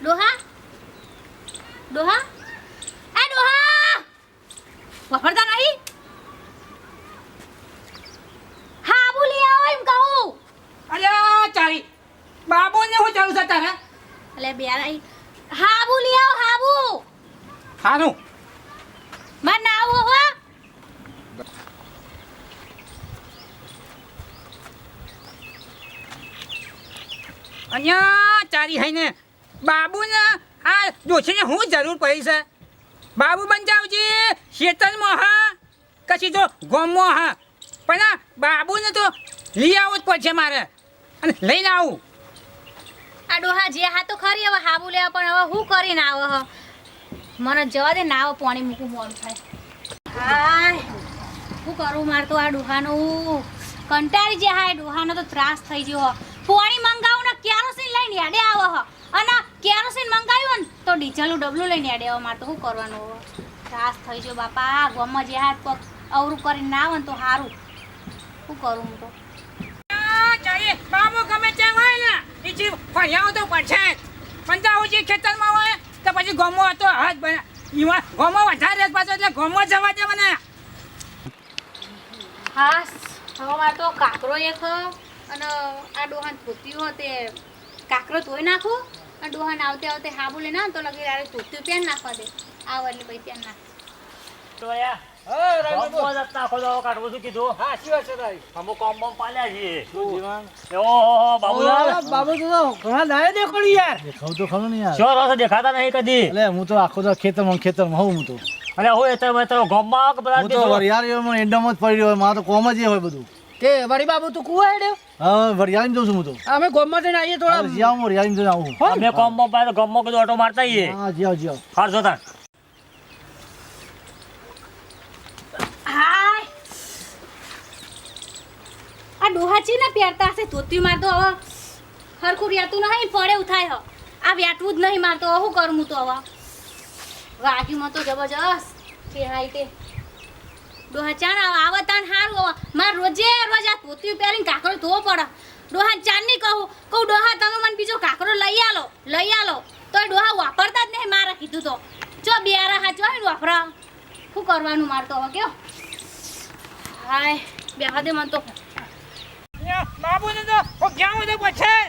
ડોહા ડોહા એ ડોહા વફરતા નહીં હા બોલી આવો એમ કહું અરે ચારી બાબુને હું ચાલુ છે તારે અલે બે આઈ હા બોલી આવો હાબુ સારું માં ના આવો હો અહીંયા ચારી હઈને બાબુને આ ડોશીને હું જરૂર પડી છે બાબુ બંજાવજી શેતનમાં હા કશી તો ગોમમાં હા પણ આ બાબુને તો લઈ આવવું જ પડશે મારે અને લઈને આવું આ ડોહા જે હા તો ખરી હવે હાબુ લેવા પણ હવે હું કરીને આવો હ મને જવા દે ના આવો પાણી મૂકું મોડું થાય હાય શું કરું મારે તો આ ડોહાનું કંટાળી જે હા ડોહાનો તો ત્રાસ થઈ ગયો પાણી મંગાવું ને કેરોસીન લઈને યાડે આવો હ અને કેરોસીન મંગાવ્યું ને તો ડીઝલનું ડબલું લઈને યાડે આવો મારે તો શું કરવાનું હવે ત્રાસ થઈ ગયો બાપા ગામમાં જે હાથ પગ અવરું કરીને ના આવે ને તો સારું શું કરું હું તો ચાલી બાબુ ગમે ત્યાં હોય ને નીચે ફર્યા તો પડશે પંજાબજી ખેતરમાં હોય તો પછી ગોમો હતો હાથ બને એમાં ગોમો વધારે જ પાછો એટલે ગોમો જવા દે મને હા હવે મારે તો કાકરો એક અને આ ડોહાન ધોત્યું તે કાકરો ધોઈ નાખું અને ડોહાને આવતે આવતે હાબુ લઈને આવે તો લગી રાડે ધોત્યું પેન નાખવા દે આવ એટલે પછી પેન નાખ દેખાતા નહીં કદી એટલે હું તો આખો તો ખેતરમાં હોઉં હું તો અરે હું ગામમાં એંડામાં જ પડી રહ્યો મારે તો કોમ જ હોય બધું તે વળી બાબુ તું કુવા હેડ્યો હા વરિયાળી જઉં છું હું તો અમે ગોમમાં જઈને આવીએ થોડા જ્યાં હું વરિયાળી જઈને આવું અમે કોમ્બો પાડે ગમો કીધું ઓટો મારતા આવીએ હા જ્યાં હાર જોતા હાય આ ડોહા છે ને પહેરતા હશે ધોત્યું મારતો હવે હરખું રહેતું નહીં પડે એવું થાય હ આ વ્યાટવું જ નહીં મારતો શું કરું હું તો હવે વાગ્યુંમાં તો જબરજસ્ત કે હાઈ તે ડોહા ચાણ આવે તાણ સારું મારે રોજે રોજ આ ધોત્યું પહેરીને કાકરો ધોવો પડે ડોહા ચાણ નહીં કહું ડોહા તમે મને બીજો કાકરો લઈ આલો તો એ ડોહા વાપરતા જ નહીં મારે કીધું તો જો બિયારા હાચવા હોય ને વાપરા શું કરવાનું મારતો હવે કયો હાય બેહા દે મને તો બાબુને તો હું ક્યાં હોય તો પછી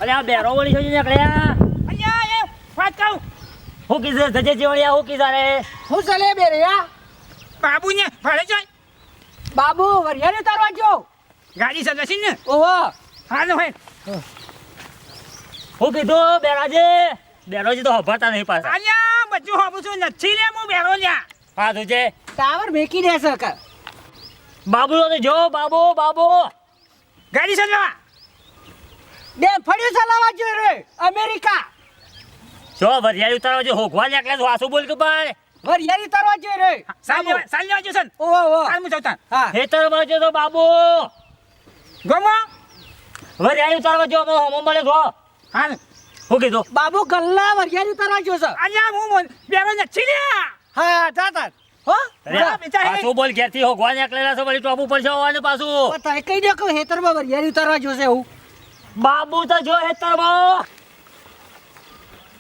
અરે આ બેરો વળી છો નીકળ્યા અહીંયા એ વાત કહું હું કીધું સજે જેવડિયા હું કીધા રે હું ચલે બે રહ્યા બાબુને ફરે જાય બાબુ વરિયાળી તારવા જો ગાડી સદસી ને ઓહો હાલ હોય હું કીધું બેરોજી તો હભરતા નહીં પાછા અહીંયા બધું હોબું છું નથી લે હું બેરો લ્યા હા તુજે ટાવર મેકી દે સર બાબુ તો જો બાબુ ગાડી સજવા બે ફળ્યું ચલાવવા જો રે અમેરિકા જો વરિયાળી ઉતારવા જો હોગવા નીકળે તો હાસુ બોલ કે ભાઈ વરિયાળી તારવા જો રે સાલ લેવા જો સન ઓહો ઓહો હાલ હું જવતા હા ખેતર બાજુ તો બાબુ ગમો વરિયાળી ઉતારવા જો હમો મળે જો હાલ હું કીધું બાબુ ગલ્લા વરિયાળી તારવા જો સર અહીંયા હું બેરો નથી લ્યા હા જાતા હો હાસુ બોલ ઘેરથી હોગવા નીકળેલા છે વળી ટોપ ઉપર જવાનું પાછું તારે કઈ દે કે હેતરમાં વરિયાળી તારવા જોશે હું બાબુ તો જો હેતરમાં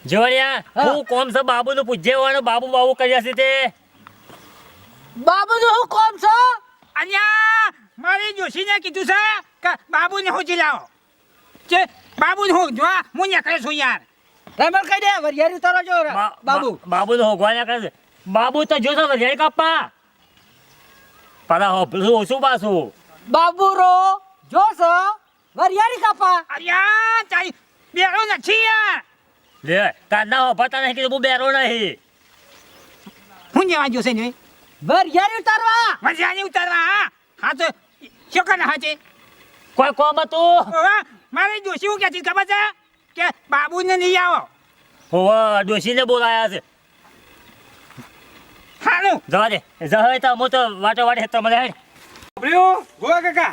જોડિયા હું કોમ છે બાબુ નું પૂછજે વાળો બાબુ કર્યા છે તે બાબુ નું હું કોમ છો અહીંયા મારી જોશીને કીધું છે કે બાબુને હું લાવો કે બાબુને હું જો હું નીકળે છું યાર રમણ કઈ દે વરિયાળી તારવા જો બાબુ બાબુ નો હોગવા નીકળે છે બાબુ તો જો છે વરિયાળી કાપા પાછા હોપલું ઓછું પાછું બાબુ રો જો છો વરિયાળી કાપા અહીંયા તારી બેરો નથી યાર લે કાના હોપતા નહીં કે હું બેરો નહીં હું જવા જોશે ને વરિયાળી તારવા મજાની ઉતારવા હા તો ચોકન હાચે કોઈ કોમ હતું મારી જોશી હું કહેતી ખબર છે કે બાબુને નહીં આવો હોવા ડોશીને બોલાયા છે હાલું જવા દે જવાય તો હું તો વાટે હેતર મને હેડ ગોવા કાકા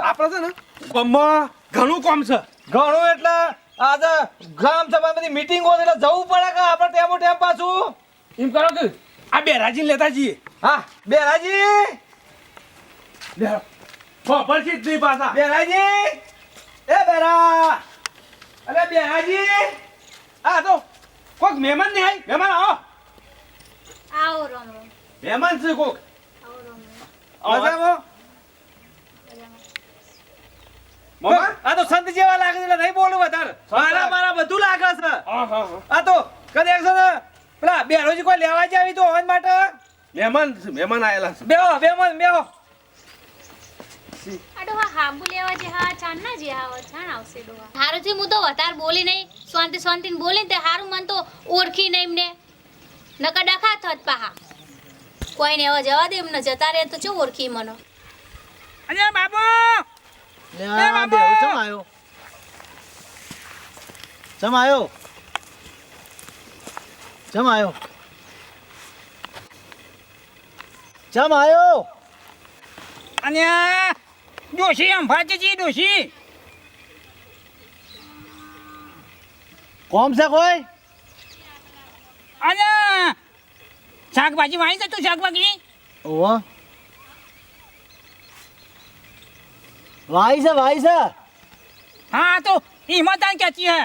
આપણે છે ને ગામમાં ઘણું કામ છે ઘણું એટલે આજે ગામ સભા બધી મીટિંગ હોય એટલે જવું પડે કે આપણે ટેમ પાછું એમ કરો કે આ બેરાજી લેતા જઈએ હા બેરાજી ખબર છે જ નહીં પાછા બેરાજી એ બેરા અરે બેરાજી આ તો મહેમાન ને આય મહેમાન આવો આવો રામ રામ. મહેમાન છે કોક આવો રામ રામ. મજામાં મામા આ તો સંત જેવા લાગે છે એટલે નહીં બોલું વધારે મારા બધું લાગે છે આ તો કદાચ છે ને પેલા બેરોજી કોઈ લેવા જ આવી તો હોન માટે મહેમાન આયેલા છે બેહો બેહો આ ડોહા હાંબુ લેવા જે હા ચાન ના જે હા ચાન આવશે ડોહા. હારું થી હું તો વધારે બોલી નહીં, શાંતિ બોલી તે હારું મન તો ઓળખી નહીં એમને. નકર ડખા થત પાહા. કોઈને એવા જવા દે એમને જતા રહે તો ચો ઓળખી મનો. અરે બાબુ લે આ બેહુ ચમ આયો અને ડોશી અંભાજી ડોશી કોમ છે કોઈ અને શાકભાજી વાળી છે તું શાકભાજી ઓહો વાઈ છે હા તો હિંમત ક્યાંથી હે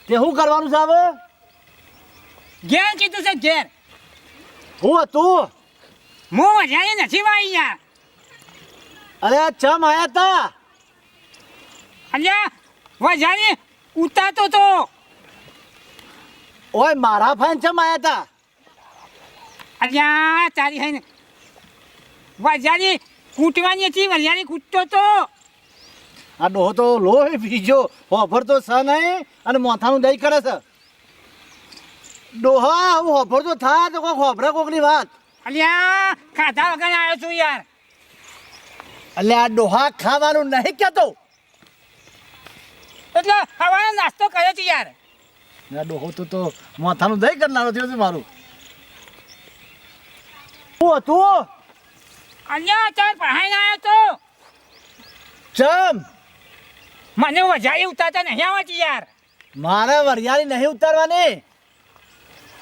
તે શું કરવાનું છે હવે ઘેર કીધું છે ઘેર હું હતું હું વધારે નથી વાળી યાર અરે આ ચમ આયા તા અલ્યા વધારે ઉતારતો તો ઓય મારા ફાઈન ચમ આયા તા અલ્યા તારી હે ને વધારે કૂટવાની હતી વધારે કૂટતો તો આ ડોહો તો લોહી પીજો હોફર તો છે નહીં અને મોથાનું દહીં કરે છે ડોહા હું હોફર તો થા તો કોક હોફરે કોકની વાત અલ્યા ખાધા વગર આવ્યો છું યાર એટલે આ ડોહા ખાવાનું નહીં કહેતો એટલે હવાનો નાસ્તો કર્યો છે યાર આ ડોહો તો મોથાનું દહીં કરનારો થયો છે મારું હું હતું અલ્યા ચાલ પહાઈને આવ્યો તો ચમ મને વધારે ઉતારતા નહીં આવતી યાર મારે વરિયાળી નહીં ઉતારવાની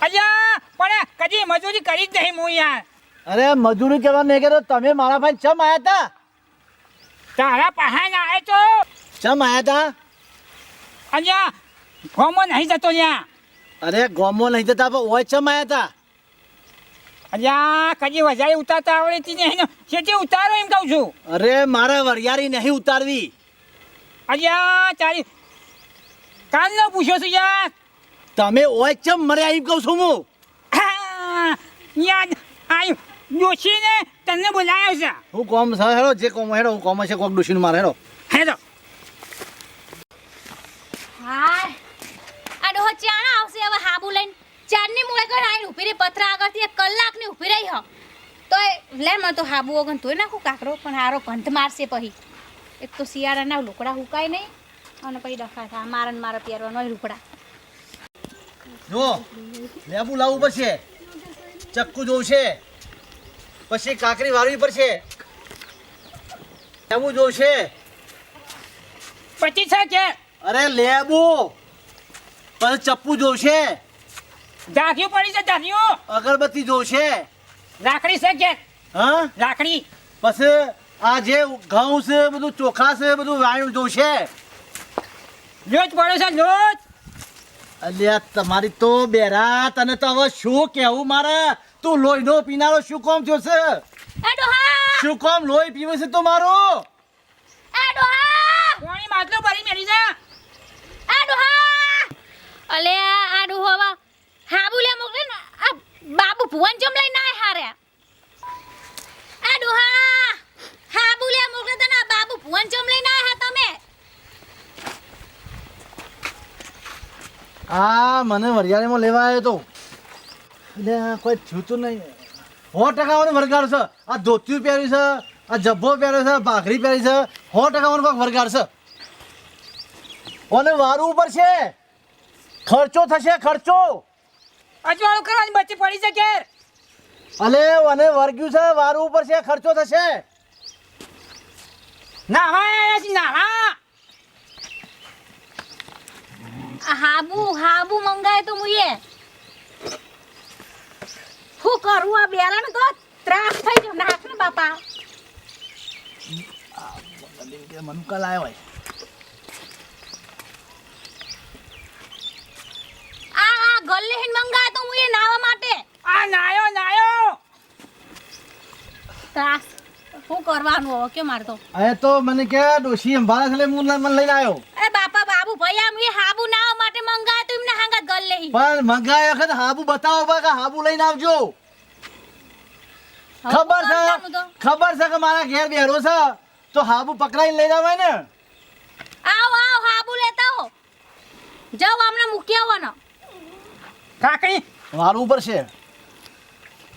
અલ્યા પણ કદી મજૂરી કરી જ નહીં હું યાર અરે મજૂરી કરવા નહીં કહેતો તમે મારા ભાઈ ચમ આયા તા તારા પહાઈને આવ્યો તો ચમ આયા તા અલ્યા ગોમો નહીં જતો લ્યા અરે ગોમો નહીં જતા પણ ઓય ચમ આયા તા અલ્યા કદી વધારે ઉતારતા આવડતી નહીં છેટી ઉતારો એમ કહું છું અરે મારે વરિયાળી નહીં ઉતારવી અલ્યા તારી કાલનો પૂછ્યો છું યાર તમે ઓય ચમ મર્યા એમ કહું છું હું યાદ આવ્યું ડોશીને તને બોલાયો છે હું કોમ છે હેડો જે કોમ હેડો હું કોમ છે કોક ડુશીનું મારે હેડો હેડો હાય આ ડોહો ચાણા આવશે હવે હાબુ લઈને ચારની મૂળે કણ આઈને ઊભી રહી પથરા આગળથી 1 કલાકની ઊભી રહી હ તો લે મને તો હાબુ વગર તોય નાખું કાકરો પણ હારો ગંધ મારશે પછી એક તો શિયાળાના લુકડા હુકાય નહીં અને પછી ડખા થાય મારા પહેરવાનો લુકડા જો લેબુ લાવવું પડશે ચક્કુ જોશે પછી કાકરી વાળવી પડશે લેબુ જોશે પછી છે કે અરે લેબુ પછી ચપ્પુ જોશે ઝાંખ્યું પડી છે ઝાંખ્યું અગરબત્તી જોશે લાકડી છે કે હા લાકડી પછી આ જે ઘઉં છે બધું ચોખા છે બધું વાયુ જોશે લોટ પડે છે લોટ અલ્યા તમારી તો બેરા તને તો હવે શું કેવું મારે તું લોહીનો પીનારો શું કોમ થયો છે એ ડોહા શું કોમ લોહી પીવે છે તો મારું એ ડોહા કોણી માટલું ભરી મેલી છે એ ડોહા અલે આ ડોહો હવે હાબુ લે મોકલે ને આ બાબુ ભુવન જમ લઈને આય હારે એ ડોહા હાબુ લે મોકલે તને આ બાબુ ભુવન જમ લઈને આય હા તમે આ મને વરિયાળીમાં લેવા આવ્યો તો એટલે કોઈ થયું તો નહીં 100% વરગાડ છે આ ધોતિયું પહેર્યું છે આ જબ્બો પહેર્યો છે ભાખરી પહેરી છે 100% કોઈક વરગાડ છે અને વારું ઉપર છે ખર્ચો થશે ખર્ચો અજવાળું કરવાની બચ્ચી પડી છે કે અલે અને વર્ગ્યું છે વારું ઉપર છે ખર્ચો થશે નાવા આ હાબુ મંગાય તો મુએ હું કરું આ બેલાને તો ત્રાસ થઈ ગયો નાખ ને બાપા મનુકા લાયો હોય આ ત્રાસ શું કરવાનું હવે કે મારતો એ તો મને કે ડોશી અંબાળા છે એટલે હું મને લઈને આવ્યો એ બાપા બાબુ ભાઈ આમ એ હાબુ નાવા માટે મંગાય તો એમને હાંગા ગલ લઈ પણ મંગાય વખત હાબુ બતાવો બા કે હાબુ લઈને આવજો ખબર છે કે મારા ઘેર બેરો છે તો હાબુ પકડાઈને લઈને આવે ને આવ આવ હાબુ લેતા હો જાવ હમણાં મૂકી આવવાનો કાકડી વારું ઉપર છે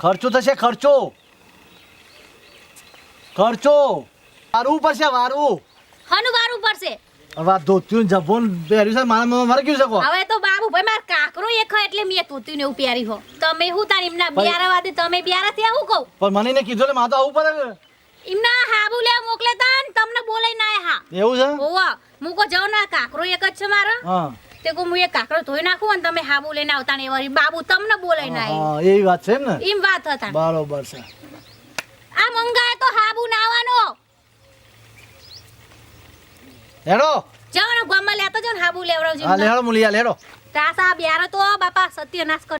ખર્ચો થશે ખર્ચો વારું ઉપર છે વારું હનું વારું પડશે હવે આ ધોતિયું જભોન પહેર્યું છે મારા મર ગયું છે કો હવે તો બાબુ ભાઈ માર કાકરો એક એટલે મેં તોતું ને એવું પ્યારી હો તમે હું તાર એમના બિયારા વાદે તમે બિયારા થયા હું કહું પણ મને એને કીધું એટલે મારે તો આવું પડે એમના હાબુ લે મોકલે તા ને તમને બોલાઈ ના હા એવું છે ઓવા મુકો જાવ ના કાકરો એક જ છે મારો હા તે કો હું એ કાકરો ધોઈ નાખું અને તમે હાબુ લઈને આવતા ને વળી બાબુ તમને બોલાઈ ના હા એવી વાત છે એમ ને એમ વાત હતા બરોબર છે આ મંગાય તો હાબુ નાવાનો હેડો જાવ ને ગામમાં લેતો જાવ ને હાબુ લેવડાવજો હા લેડો મુલિયા લેડો તાસા બિયારો તો બાપા સત્યનાશ કર